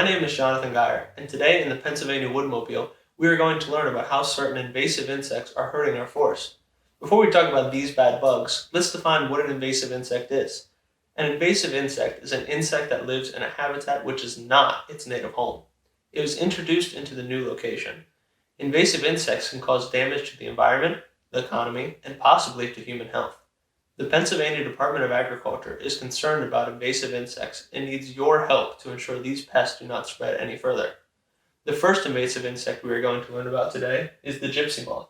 My name is Jonathan Geyer, and today in the Pennsylvania WoodMobile, we are going to learn about how certain invasive insects are hurting our forest. Before we talk about these bad bugs, let's define what an invasive insect is. An invasive insect is an insect that lives in a habitat which is not its native home. It was introduced into the new location. Invasive insects can cause damage to the environment, the economy, and possibly to human health. The Pennsylvania Department of Agriculture is concerned about invasive insects and needs your help to ensure these pests do not spread any further. The first invasive insect we are going to learn about today is the gypsy moth.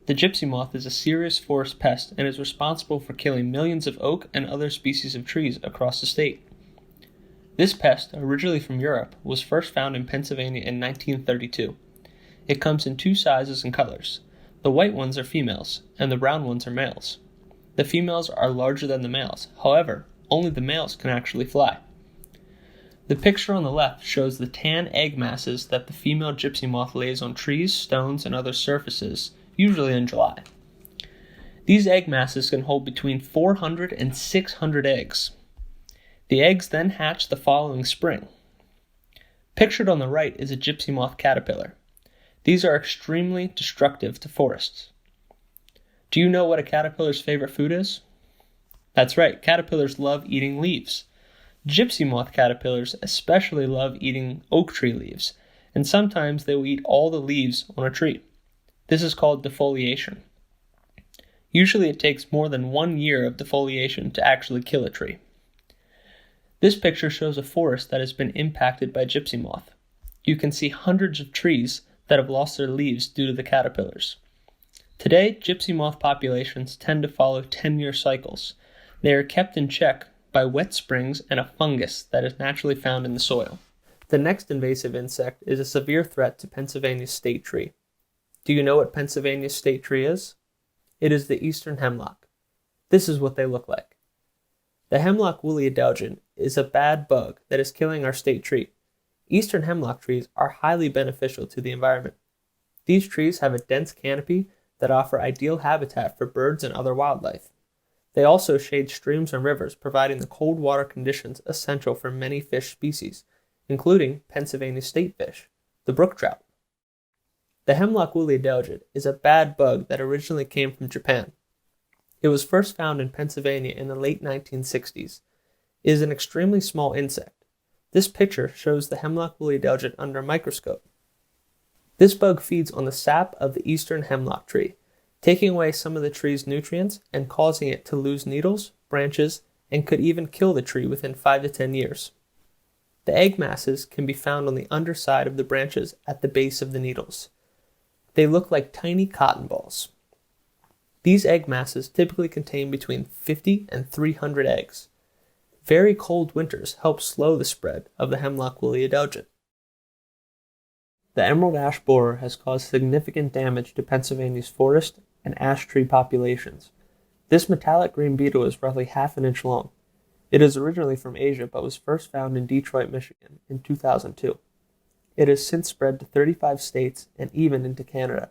The gypsy moth is a serious forest pest and is responsible for killing millions of oak and other species of trees across the state. This pest, originally from Europe, was first found in Pennsylvania in 1932. It comes in two sizes and colors. The white ones are females, and the brown ones are males. The females are larger than the males. However, only the males can actually fly. The picture on the left shows the tan egg masses that the female gypsy moth lays on trees, stones, and other surfaces, usually in July. These egg masses can hold between 400 and 600 eggs. The eggs then hatch the following spring. Pictured on the right is a gypsy moth caterpillar. These are extremely destructive to forests. Do you know what a caterpillar's favorite food is? That's right, caterpillars love eating leaves. Gypsy moth caterpillars especially love eating oak tree leaves, and sometimes they will eat all the leaves on a tree. This is called defoliation. Usually it takes more than 1 year of defoliation to actually kill a tree. This picture shows a forest that has been impacted by gypsy moth. You can see hundreds of trees that have lost their leaves due to the caterpillars. Today, gypsy moth populations tend to follow 10-year cycles. They are kept in check by wet springs and a fungus that is naturally found in the soil. The next invasive insect is a severe threat to Pennsylvania's state tree. Do you know what Pennsylvania's state tree is? It is the eastern hemlock. This is what they look like. The Hemlock Woolly Adelgid is a bad bug that is killing our state tree. Eastern hemlock trees are highly beneficial to the environment. These trees have a dense canopy that offer ideal habitat for birds and other wildlife. They also shade streams and rivers, providing the cold water conditions essential for many fish species, including Pennsylvania's state fish, the brook trout. The Hemlock Woolly Adelgid is a bad bug that originally came from Japan. It was first found in Pennsylvania in the late 1960s. It is an extremely small insect. This picture shows the Hemlock Woolly Adelgid under a microscope. This bug feeds on the sap of the eastern hemlock tree, taking away some of the tree's nutrients and causing it to lose needles, branches, and could even kill the tree within 5 to 10 years. The egg masses can be found on the underside of the branches at the base of the needles. They look like tiny cotton balls. These egg masses typically contain between 50 and 300 eggs. Very cold winters help slow the spread of the Hemlock Woolly Adelgid. The emerald ash borer has caused significant damage to Pennsylvania's forest and ash tree populations. This metallic green beetle is roughly half an inch long. It is originally from Asia but was first found in Detroit, Michigan in 2002. It has since spread to 35 states and even into Canada.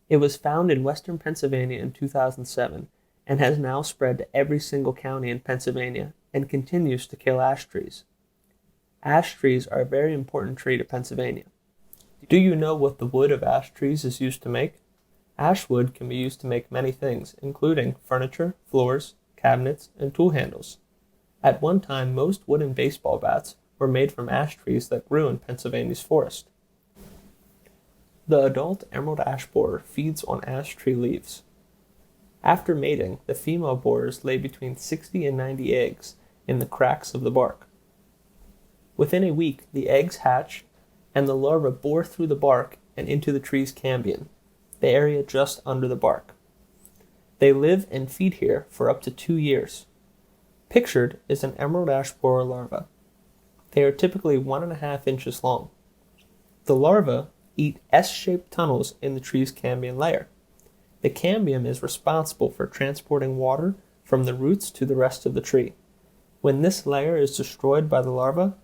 It was found in western Pennsylvania in 2007 and has now spread to every single county in Pennsylvania and continues to kill ash trees. Ash trees are a very important tree to Pennsylvania. Do you know what the wood of ash trees is used to make? Ash wood can be used to make many things, including furniture, floors, cabinets, and tool handles. At one time, most wooden baseball bats were made from ash trees that grew in Pennsylvania's forest. The adult emerald ash borer feeds on ash tree leaves. After mating, the female borers lay between 60 and 90 eggs in the cracks of the bark. Within a week, the eggs hatch and the larvae bore through the bark and into the tree's cambium, the area just under the bark. They live and feed here for up to 2 years. Pictured is an emerald ash borer larva. They are typically 1.5 inches long. The larvae eat S-shaped tunnels in the tree's cambium layer. The cambium is responsible for transporting water from the roots to the rest of the tree. When this layer is destroyed by the larva,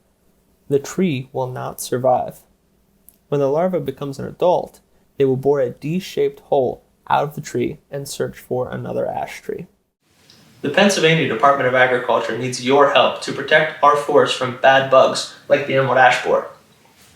the tree will not survive. When the larva becomes an adult, they will bore a D-shaped hole out of the tree and search for another ash tree. The Pennsylvania Department of Agriculture needs your help to protect our forests from bad bugs like the emerald ash borer.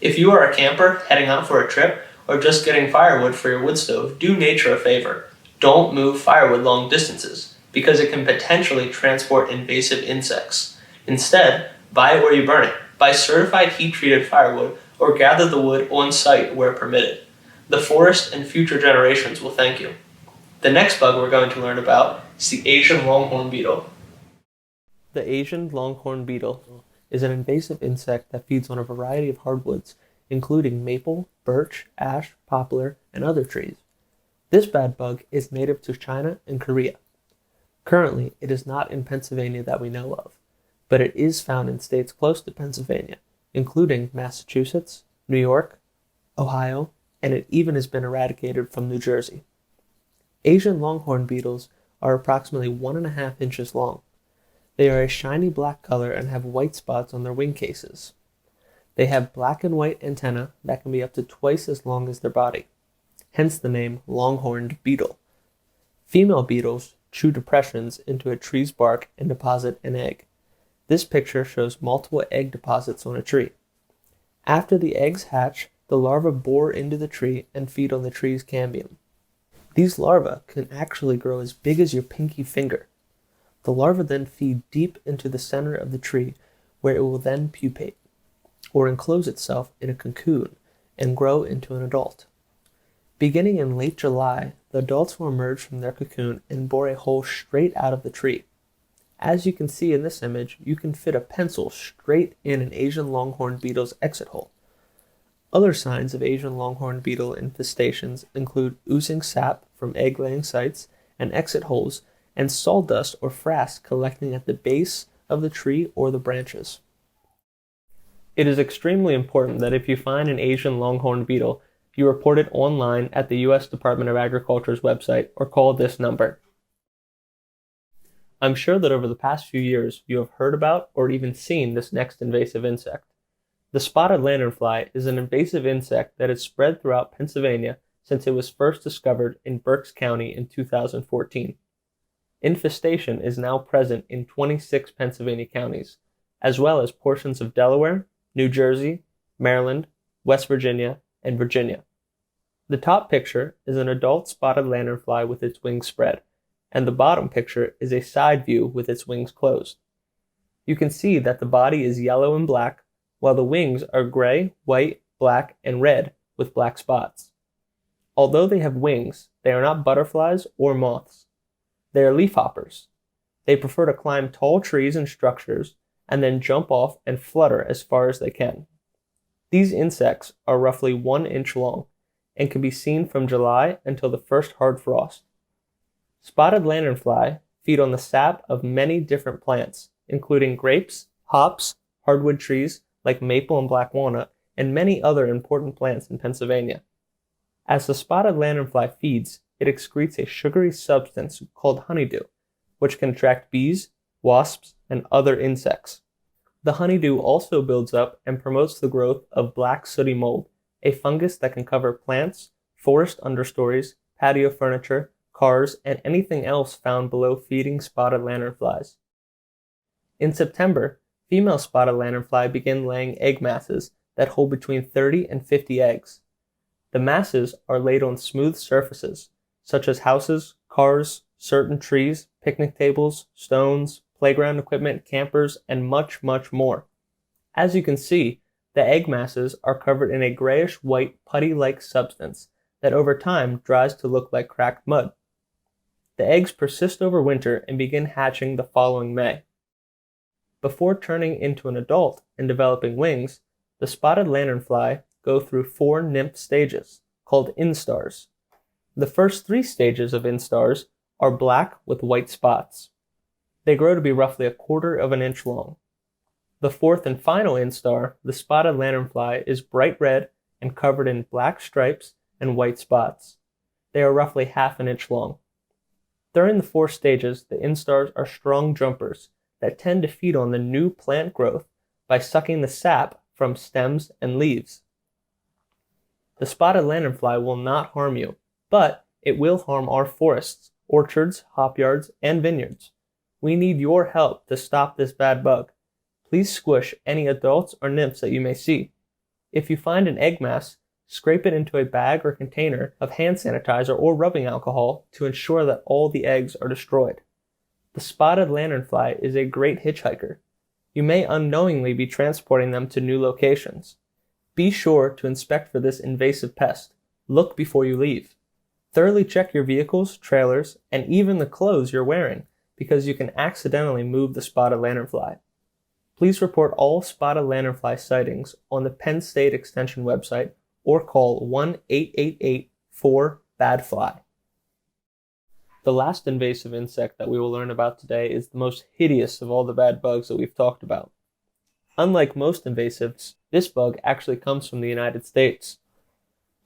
If you are a camper heading out for a trip or just getting firewood for your wood stove, do nature a favor. Don't move firewood long distances because it can potentially transport invasive insects. Instead, buy it where you burn it. Buy certified heat-treated firewood or gather the wood on site where permitted. The forest and future generations will thank you. The next bug we're going to learn about is the Asian longhorn beetle. The Asian longhorn beetle is an invasive insect that feeds on a variety of hardwoods, including maple, birch, ash, poplar, and other trees. This bad bug is native to China and Korea. Currently, it is not in Pennsylvania that we know of, but it is found in states close to Pennsylvania, including Massachusetts, New York, Ohio, and it even has been eradicated from New Jersey. Asian longhorn beetles are approximately 1.5 inches long. They are a shiny black color and have white spots on their wing cases. They have black and white antennae that can be up to twice as long as their body, hence the name longhorned beetle. Female beetles chew depressions into a tree's bark and deposit an egg. This picture shows multiple egg deposits on a tree. After the eggs hatch, the larvae bore into the tree and feed on the tree's cambium. These larvae can actually grow as big as your pinky finger. The larvae then feed deep into the center of the tree, where it will then pupate, or enclose itself in a cocoon, and grow into an adult. Beginning in late July, the adults will emerge from their cocoon and bore a hole straight out of the tree. As you can see in this image, you can fit a pencil straight in an Asian longhorn beetle's exit hole. Other signs of Asian longhorn beetle infestations include oozing sap from egg-laying sites and exit holes, and sawdust or frass collecting at the base of the tree or the branches. It is extremely important that if you find an Asian longhorn beetle, you report it online at the U.S. Department of Agriculture's website or call this number. I'm sure that over the past few years you have heard about or even seen this next invasive insect. The spotted lanternfly is an invasive insect that has spread throughout Pennsylvania since it was first discovered in Berks County in 2014. Infestation is now present in 26 Pennsylvania counties, as well as portions of Delaware, New Jersey, Maryland, West Virginia, and Virginia. The top picture is an adult spotted lanternfly with its wings spread, and the bottom picture is a side view with its wings closed. You can see that the body is yellow and black, while the wings are gray, white, black, and red with black spots. Although they have wings, they are not butterflies or moths. They are leafhoppers. They prefer to climb tall trees and structures and then jump off and flutter as far as they can. These insects are roughly 1 inch long and can be seen from July until the first hard frost. Spotted lanternfly feed on the sap of many different plants, including grapes, hops, hardwood trees like maple and black walnut, and many other important plants in Pennsylvania. As the spotted lanternfly feeds, it excretes a sugary substance called honeydew, which can attract bees, wasps, and other insects. The honeydew also builds up and promotes the growth of black sooty mold, a fungus that can cover plants, forest understories, patio furniture, cars, and anything else found below feeding spotted lanternflies. In September, female spotted lanternfly begin laying egg masses that hold between 30 and 50 eggs. The masses are laid on smooth surfaces, such as houses, cars, certain trees, picnic tables, stones, playground equipment, campers, and much, much more. As you can see, the egg masses are covered in a grayish-white putty-like substance that over time dries to look like cracked mud. The eggs persist over winter and begin hatching the following May. Before turning into an adult and developing wings, the spotted lanternfly go through 4 nymph stages, called instars. The first 3 stages of instars are black with white spots. They grow to be roughly 1/4 inch long. The 4th and final instar, the spotted lanternfly, is bright red and covered in black stripes and white spots. They are roughly 1/2 inch long. During the 4 stages, the instars are strong jumpers that tend to feed on the new plant growth by sucking the sap from stems and leaves. The spotted lanternfly will not harm you, but it will harm our forests, orchards, hop yards, and vineyards. We need your help to stop this bad bug. Please squish any adults or nymphs that you may see. If you find an egg mass, scrape it into a bag or container of hand sanitizer or rubbing alcohol to ensure that all the eggs are destroyed. The spotted lanternfly is a great hitchhiker. You may unknowingly be transporting them to new locations. Be sure to inspect for this invasive pest. Look before you leave. Thoroughly check your vehicles, trailers, and even the clothes you're wearing, because you can accidentally move the spotted lanternfly. Please report all spotted lanternfly sightings on the Penn State Extension website or call 1-888-4-BAD-FLY. The last invasive insect that we will learn about today is the most hideous of all the bad bugs that we've talked about. Unlike most invasives, this bug actually comes from the United States.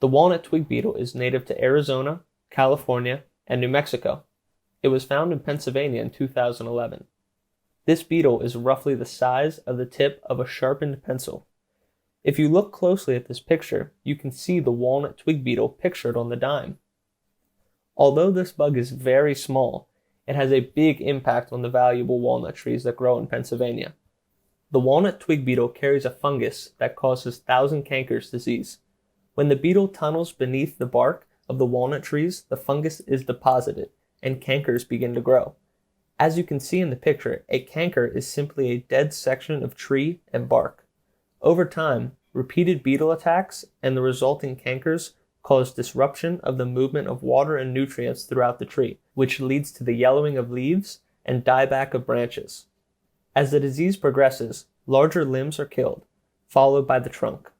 The Walnut Twig Beetle is native to Arizona, California, and New Mexico. It was found in Pennsylvania in 2011. This beetle is roughly the size of the tip of a sharpened pencil. If you look closely at this picture, you can see the Walnut Twig Beetle pictured on the dime. Although this bug is very small, it has a big impact on the valuable walnut trees that grow in Pennsylvania. The Walnut Twig Beetle carries a fungus that causes thousand cankers disease. When the beetle tunnels beneath the bark of the walnut trees, the fungus is deposited, and cankers begin to grow. As you can see in the picture, a canker is simply a dead section of tree and bark. Over time, repeated beetle attacks and the resulting cankers cause disruption of the movement of water and nutrients throughout the tree, which leads to the yellowing of leaves and dieback of branches. As the disease progresses, larger limbs are killed, followed by the trunk.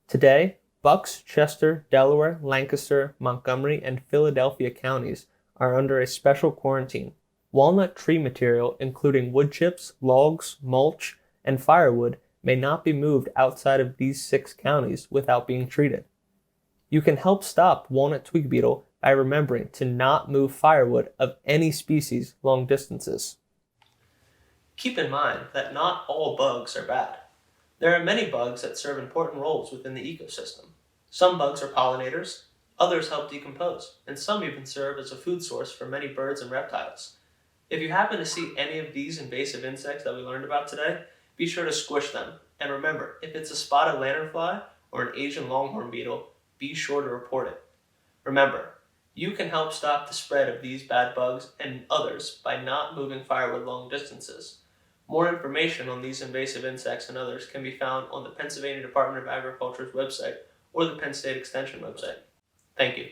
Today, Bucks, Chester, Delaware, Lancaster, Montgomery, and Philadelphia counties are under a special quarantine. Walnut tree material, including wood chips, logs, mulch, and firewood, may not be moved outside of these 6 counties without being treated. You can help stop Walnut Twig Beetle by remembering to not move firewood of any species long distances. Keep in mind that not all bugs are bad. There are many bugs that serve important roles within the ecosystem. Some bugs are pollinators, others help decompose, and some even serve as a food source for many birds and reptiles. If you happen to see any of these invasive insects that we learned about today, be sure to squish them. And remember, if it's a spotted lanternfly or an Asian longhorn beetle, be sure to report it. Remember, you can help stop the spread of these bad bugs and others by not moving firewood long distances. More information on these invasive insects and others can be found on the Pennsylvania Department of Agriculture's website or the Penn State Extension website. Thank you.